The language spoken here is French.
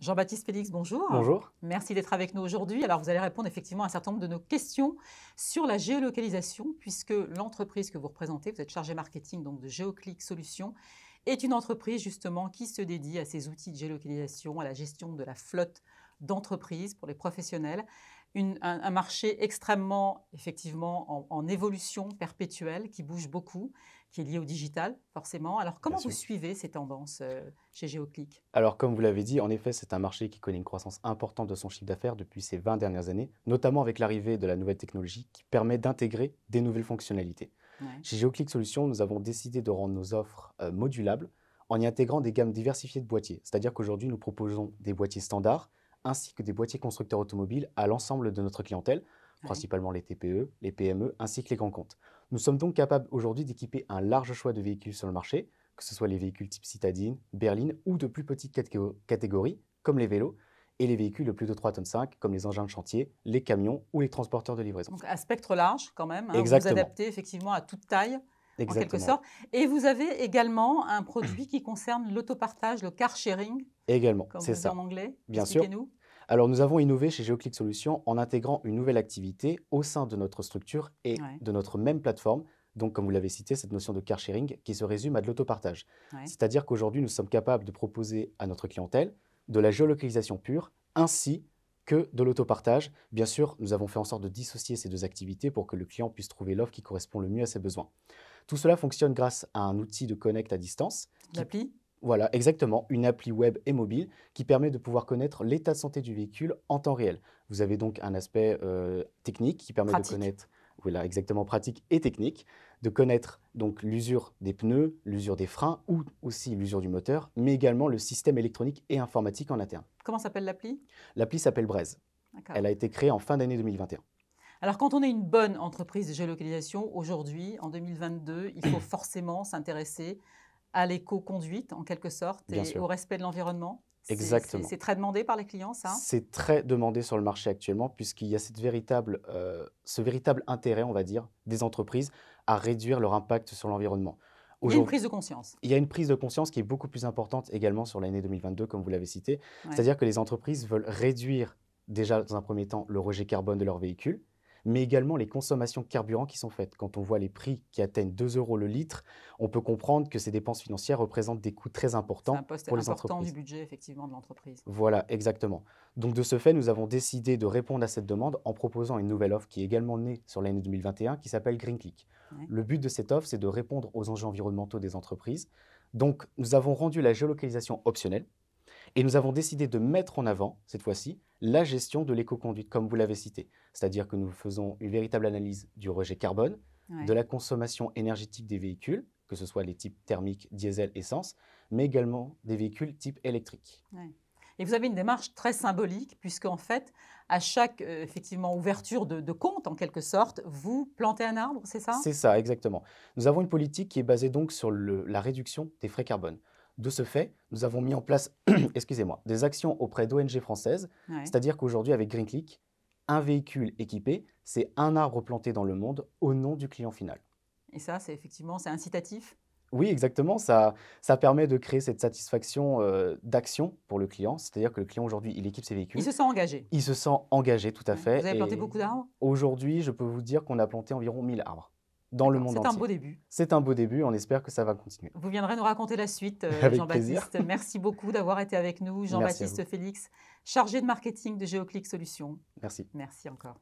Jean-Baptiste Félix, bonjour. Bonjour. Merci d'être avec nous aujourd'hui. Alors, vous allez répondre effectivement à un certain nombre de nos questions sur la géolocalisation, puisque l'entreprise que vous représentez, vous êtes chargé marketing donc de Géoclick Solutions, est une entreprise justement qui se dédie à ces outils de géolocalisation, à la gestion de la flotte d'entreprises pour les professionnels. Un marché extrêmement, effectivement, en évolution perpétuelle, qui bouge beaucoup, qui est lié au digital, forcément. Alors, comment Bien vous sûr. suivez ces tendances chez Géoclick? Alors, comme vous l'avez dit, en effet, c'est un marché qui connaît une croissance importante de son chiffre d'affaires depuis ces 20 dernières années, notamment avec l'arrivée de la nouvelle technologie qui permet d'intégrer des nouvelles fonctionnalités. Ouais. Chez Geoclick Solutions, nous avons décidé de rendre nos offres modulables en y intégrant des gammes diversifiées de boîtiers. C'est-à-dire qu'aujourd'hui, nous proposons des boîtiers standards ainsi que des boîtiers constructeurs automobiles à l'ensemble de notre clientèle, Ouais. principalement les TPE, les PME ainsi que les grands comptes. Nous sommes donc capables aujourd'hui d'équiper un large choix de véhicules sur le marché, que ce soit les véhicules type citadine, berline ou de plus petites catégories, comme les vélos, et les véhicules de plus de 3,5 tonnes, comme les engins de chantier, les camions ou les transporteurs de livraison. Donc, à spectre large quand même, hein, vous vous Exactement, adaptez effectivement à toute taille, en quelque exactement, sorte. Et vous avez également un produit qui concerne l'autopartage, le car sharing, également, comme c'est on dit en ça, anglais. bien sûr. Expliquez-nous. Alors, nous avons innové chez Geoclick Solutions en intégrant une nouvelle activité au sein de notre structure et Ouais, de notre même plateforme. Donc, comme vous l'avez cité, cette notion de car sharing qui se résume à de l'autopartage. ouais. C'est-à-dire qu'aujourd'hui, nous sommes capables de proposer à notre clientèle de la géolocalisation pure ainsi que de l'autopartage. Bien sûr, nous avons fait en sorte de dissocier ces deux activités pour que le client puisse trouver l'offre qui correspond le mieux à ses besoins. Tout cela fonctionne grâce à un outil de connect à distance qui L'appli? voilà, exactement, une appli web et mobile qui permet de pouvoir connaître l'état de santé du véhicule en temps réel. Vous avez donc un aspect technique qui permet de Pratique. connaître, voilà, exactement pratique et technique, de connaître donc l'usure des pneus, l'usure des freins ou aussi l'usure du moteur, mais également le système électronique et informatique en interne. Comment s'appelle l'appli? L'appli s'appelle Braze. Elle D'accord. a été créée en fin d'année 2021. Alors, quand on est une bonne entreprise de géolocalisation, aujourd'hui, en 2022, il faut forcément s'intéresser à l'éco-conduite, en quelque sorte, Bien et au sûr, respect de l'environnement. exactement. C'est très demandé par les clients, ça? C'est très demandé sur le marché actuellement puisqu'il y a ce véritable intérêt, on va dire, des entreprises à réduire leur impact sur l'environnement. Il y a une Aujourd'hui, prise de conscience. il y a une prise de conscience qui est beaucoup plus importante également sur l'année 2022, comme vous l'avez cité. Ouais. C'est-à-dire que les entreprises veulent réduire déjà, dans un premier temps, le rejet carbone de leurs véhicules, mais également les consommations de carburant qui sont faites. Quand on voit les prix qui atteignent 2 euros le litre, on peut comprendre que ces dépenses financières représentent des coûts très C'est un importants poste pour les important du entreprises. budget, effectivement, de l'entreprise. Voilà, exactement. Donc de ce fait, nous avons décidé de répondre à cette demande en proposant une nouvelle offre qui est également née sur l'année 2021 qui s'appelle GreenClick. Ouais. Le but de cette offre, c'est de répondre aux enjeux environnementaux des entreprises. Donc nous avons rendu la géolocalisation optionnelle et nous avons décidé de mettre en avant, cette fois-ci, la gestion de l'éco-conduite, comme vous l'avez cité. C'est-à-dire que nous faisons une véritable analyse du rejet carbone, de Ouais. la consommation énergétique des véhicules, que ce soit les types thermiques, diesel, essence, mais également des véhicules type électrique. Ouais. Et vous avez une démarche très symbolique, puisque en fait, à chaque effectivement ouverture de compte, en quelque sorte, vous plantez un arbre, c'est ça? C'est ça, exactement. Nous avons une politique qui est basée donc sur la réduction des frais carbone. De ce fait, nous avons mis en place, excusez-moi, des actions auprès d'ONG françaises, Ouais. c'est-à-dire qu'aujourd'hui, avec GreenClick, un véhicule équipé, c'est un arbre planté dans le monde au nom du client final. Et ça, c'est effectivement, c'est incitatif. Oui, exactement, ça permet de créer cette satisfaction d'action pour le client, c'est-à-dire que le client aujourd'hui, il équipe ses Il véhicules, se sent engagé. il se sent engagé tout à Ouais. Vous fait, avez planté et beaucoup d'arbres? aujourd'hui, je peux vous dire qu'on a planté environ 1000 arbres dans le D'accord, monde c'est un entier. beau début. C'est un beau début, on espère que ça va continuer. Vous viendrez nous raconter la suite, Avec plaisir. Jean-Baptiste. Merci beaucoup d'avoir été avec nous. Merci à vous. Jean-Baptiste Félix, chargé de marketing de Géoclick Solutions. Merci. Merci encore.